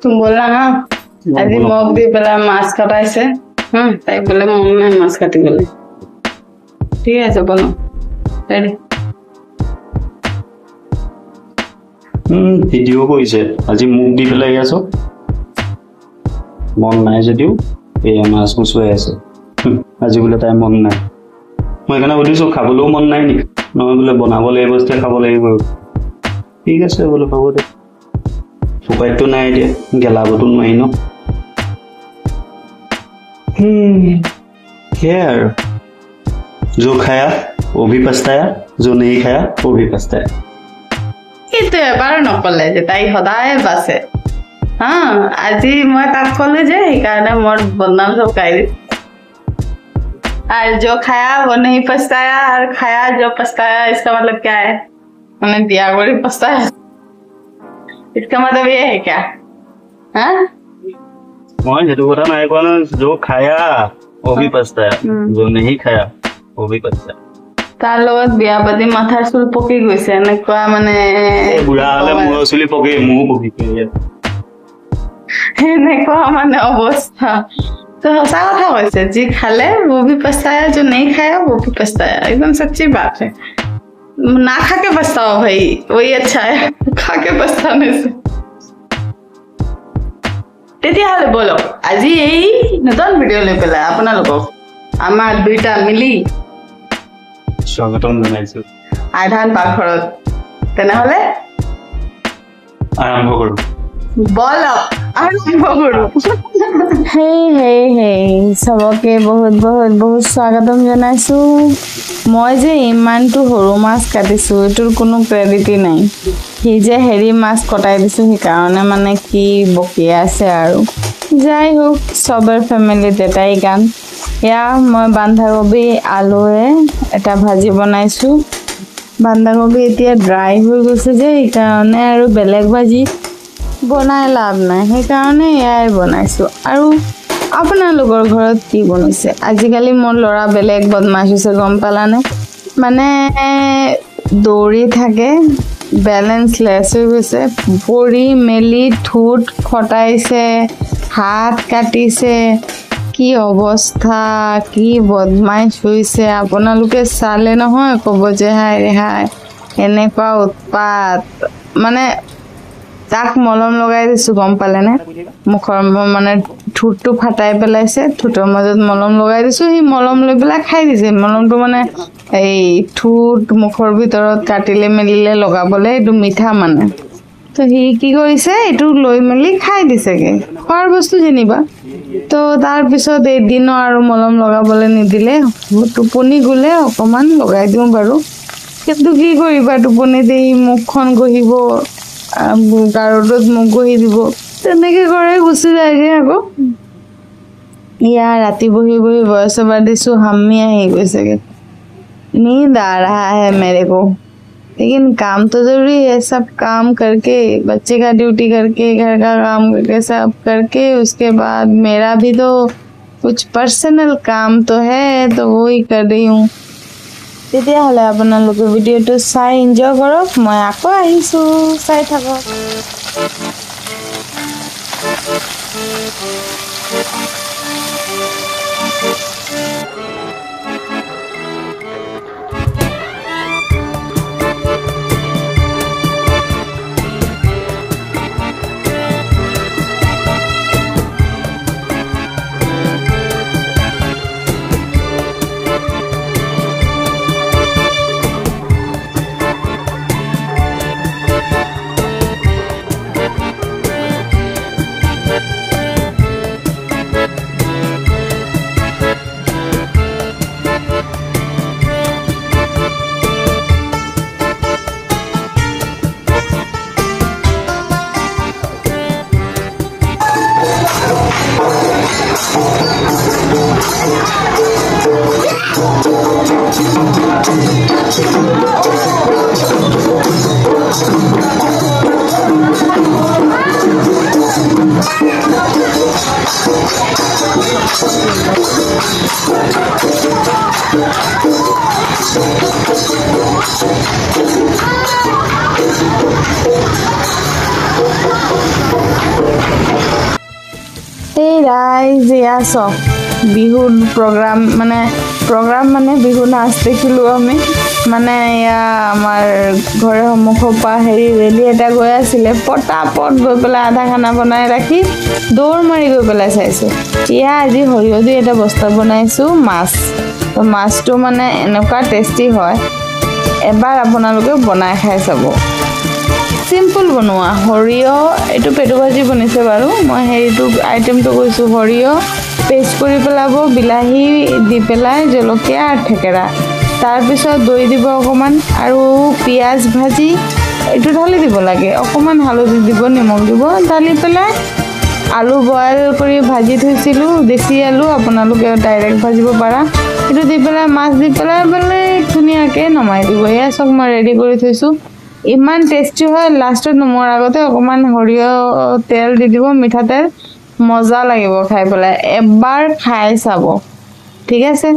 तुम बोला ना আজি মগ দি পেলাই মাছ কাটাইছে তাই বলে মন নাই মাছ কাটিবলে ঠিক আছে বলো রেডি ভিডিও কইছে আজি মুখ দি পেলাই আছো মন নাই যদিও এই মাছ মুছুৱাই আছে আজি বলে তাই মন নাই মই কেনে বুলিছো খাবলৈও মন নাই নি নহয় বলে বনাব লাগিব বস্তু খাব লাগিব ঠিক আছে বলে খাব দে উপায়টো নাই দে গেলাবতো নাই ন यार जो खाया वो भी पछताया जो नहीं खाया वो भी पछताया इतो एबार नकले जे ताई सदाय बासे हां আজি মই তাক কলে যে এই কারণে মোর বদনাম সব কাই और जो खाया वो नहीं पछताया और खाया जो पछताया इसका मतलब क्या है मैंने दिया गोली पछताया इसका मतलब ये है क्या हां मैं जेतु কথা নাই কোৱা जो खाया वो भी पछताया जो नहीं खाया वो भी पछताया तार লগত বিয়া পাতি মাথাৰ চুল পকি গৈছে এনেকুৱা মানে বুঢ়া হলে মোৰ চুলি পকি মুহ পকি এনেকুৱা মানে অৱস্থা तो सच्चा কথা কৈছে जी खाले वो भी पछताया जो नहीं खाया वो भी पछताया एकदम सच्ची बात है ना खा के पछताओ भाई वही अच्छा है खा के पछताने से তেতিয়াহলে বলো আজি এই নতুন ভিডিও লৈ পেলাই আপোনালোকক আমাৰ দুইটা মিলি স্বাগতম জনাইছো আধান পাখৰত তেনেহলে আৰম্ভ কৰো বলো আৰম্ভ কৰো हे सबके बहुत बहुत बहुत स्वागतम जनाइছো মই যে ইমানটো হৰু মাছ কাটিছো এটোৰ কোনো ক্ৰেডিট নাই হি যে হেৰি মাছ কটাই দিছো হি কাৰণে মানে কি বকি আছে আৰু যাই হোক সবৰ ফ্যামিলি এটাই গান ইয়া মই বন্ধাকবি আলুৰে এটা ভাজি বনাইছো বন্ধাকবি এতিয়া ড্ৰাই হৈ গৈছে যে এই কাৰণে আৰু বেলেগ ভাজি বনাই লাভ নাই সেই কাৰণে ইয়াই বনাইছো আৰু আপোনালোকৰ ঘৰত কি বনাইছে আজিকালি মোৰ লৰা বেলেগ বদমাছ হৈছে গম পালানে মানে দৌৰি থাকে ব্যালেন্সলেছ হৈ গৈছে পৰি মেলি ঠুট খটাইছে হাত কাটিছে কি অৱস্থা কি বদমাছ হৈছে আপোনালোকে চালে নহয় ক'ব যে হাই হাই এনেকুৱা উৎপাত মানে তাক মলম লগাই দিছো গম পালেনে মুখৰ মানে ঠুটটো ফাটাই পেলাইছে ঠুটৰ মাজত মলম লগাই দিছো হি মলম লৈ পেলাই খাই দিছে মলমটো মানে এই ঠুট মুখৰ ভিতৰত কাটিলে মেলিলে লগাবলে এটো মিঠা মানে তো হি কি কৰিছে এটো লৈ মেলি খাই দিছেগে খোৱাৰ বস্তু জেনিবা তো তাৰ পিছত এদিন আৰু মলম লগাবলে নিদিলে টোপনি গলে অকমান লগাই দিও বাৰু কিন্তু কি কৰিবা টোপনি দেই মুখখন গহিব গাৰদত মুখ গহি দিব তেনেকে কৰে গুচি যায়গে আকৌ ইয়া ৰাতি বহি বহি বয়স বাঢ়িছো হামি আহি গৈছেগে नींद आ रहा है मेरे को लेकिन काम तो जरूरी है सब काम करके बच्चे का ड्यूटी करके घर का काम करके सब करके उसके बाद मेरा भी तो कुछ पर्सनल काम तो है तो वो ही कर रही हूँ তেতিয়াহলে আপোনালোকে ভিডিওটো চাই এনজয় কৰক মই আকৌ আহিছো চাই থাকক এই ৰাইজ এয়া চক বিহুৰ প্ৰগ্ৰাম মানে বিহু নাচ দেখিলোঁ আমি মানে এয়া আমাৰ ঘৰৰ সন্মুখৰ পৰা ৰেলী এটা গৈ আছিলে পটাপট গৈ পেলাই আধা খানা বনাই ৰাখি দৌৰ মাৰি গৈ পেলাই চাইছোঁ এয়া আজি সৰিয়হ দি এটা বস্তা বনাইছোঁ মাছ তো মাছটো মানে এনেকুৱা টেষ্টি হয় এবাৰ আপোনালোকে বনাই খাই চাব সিম্পল বনোৱা সৰিয়হ এইটো পেটু ভাজি বনিছে বাৰু মই হেৰিটো আইটেমটো কৈছোঁ সৰিয়হ পেষ্ট কৰি পেলাব বিলাহী দি পেলাই জলকীয়া আৰু থেকেৰা তাৰপিছত দৈ দিব অকণমান আৰু পিঁয়াজ ভাজি এইটো ঢালি দিব লাগে অকণমান হালধি দিব নিমখ দিব ঢালি পেলাই আলু বইল কৰি ভাজি থৈছিলোঁ দেশী আলু আপোনালোকে ডাইৰেক্ট ভাজিব পাৰা এইটো দি পেলাই মাছ দি পেলাই ধুনীয়াকৈ নমাই দিব এয়া চব মই ৰেডি কৰি থৈছোঁ ইমান টেষ্টি হয় লাষ্টত নমোৱাৰ আগতে অকণমান সৰিয়হ তেল দি দিব মিঠাতেল মজা লাগিব খাই পেলাই এবাৰ খাই চাব ঠিক আছে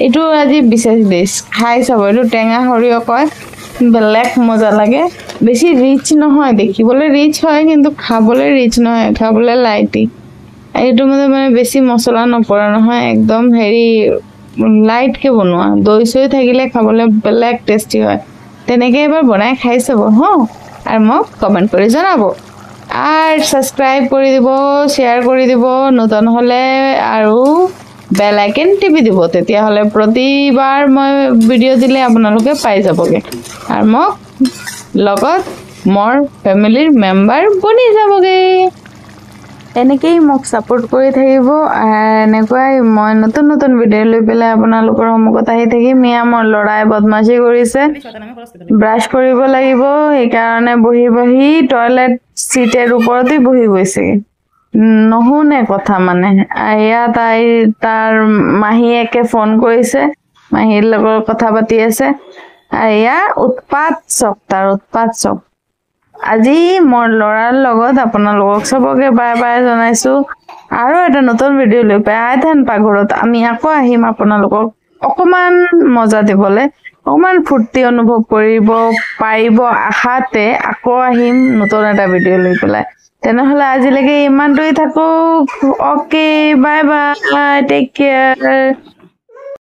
এইটো আজি বিশেষ ডিছ খাই চাব এইটো টেঙা সৰিয়হ কয় বেলেগ মজা লাগে বেছি ৰিচ নহয় দেখিবলৈ ৰিচ হয় কিন্তু খাবলৈ ৰিচ নহয় খাবলৈ লাইটি এইটো মানে বেছি মছলা নপৰা নহয় একদম হেৰি লাইটকৈ বনোৱা দৈ চৈ থাকিলে খাবলৈ বেলেগ টেষ্টি হয় তেনেকৈ এবাৰ বনাই খাই চাব আৰু মোক কমেণ্ট কৰি জনাব আৰু ছাবস্ক্ৰাইব কৰি দিব শ্বেয়াৰ কৰি দিব নতুন হ'লে আৰু বেল আইকন টিপি দিব তেতিয়াহ'লে প্ৰতিবাৰ মই ভিডিঅ' দিলে আপোনালোকে পাই যাবগৈ আৰু মোক লগত মোৰ ফেমিলিৰ মেম্বাৰ বনি যাবগৈ এনেকেই মোক ছাপোৰ্ট কৰি থাকিব এনেকুৱাই মই নতুন নতুন ভিডিঅ' লৈ পেলাই আপোনালোকৰ সন্মুখত আহি থাকিম এয়া মোৰ ল'ৰাই বদমাচি কৰিছে ব্ৰাছ কৰিব লাগিব সেইকাৰণে বহি বহি টয়লেট চিটেৰ ওপৰতে বহি গৈছেগৈ নুশুনে কথা মানে এয়া তাৰ মাহীয়েকে ফোন কৰিছে মাহীৰ লগত কথা পাতি আছে এয়া উৎপাত চক আজি মোৰ ল'ৰাৰ লগত আপোনালোকক চবকে বাৰে বাৰে জনাইছোঁ আৰু এটা নতুন ভিডিঅ' লৈ পাই আইধান পাকঘৰত আমি আকৌ আহিম আপোনালোকক অকণমান মজা দিবলৈ অকণমান ফূৰ্তি অনুভৱ কৰিব পাৰিব আশাতে আকৌ আহিম নতুন এটা ভিডিঅ' লৈ পেলাই তেনেহ'লে আজিলৈকে ইমানটোৱে থাকক okay bye bye take care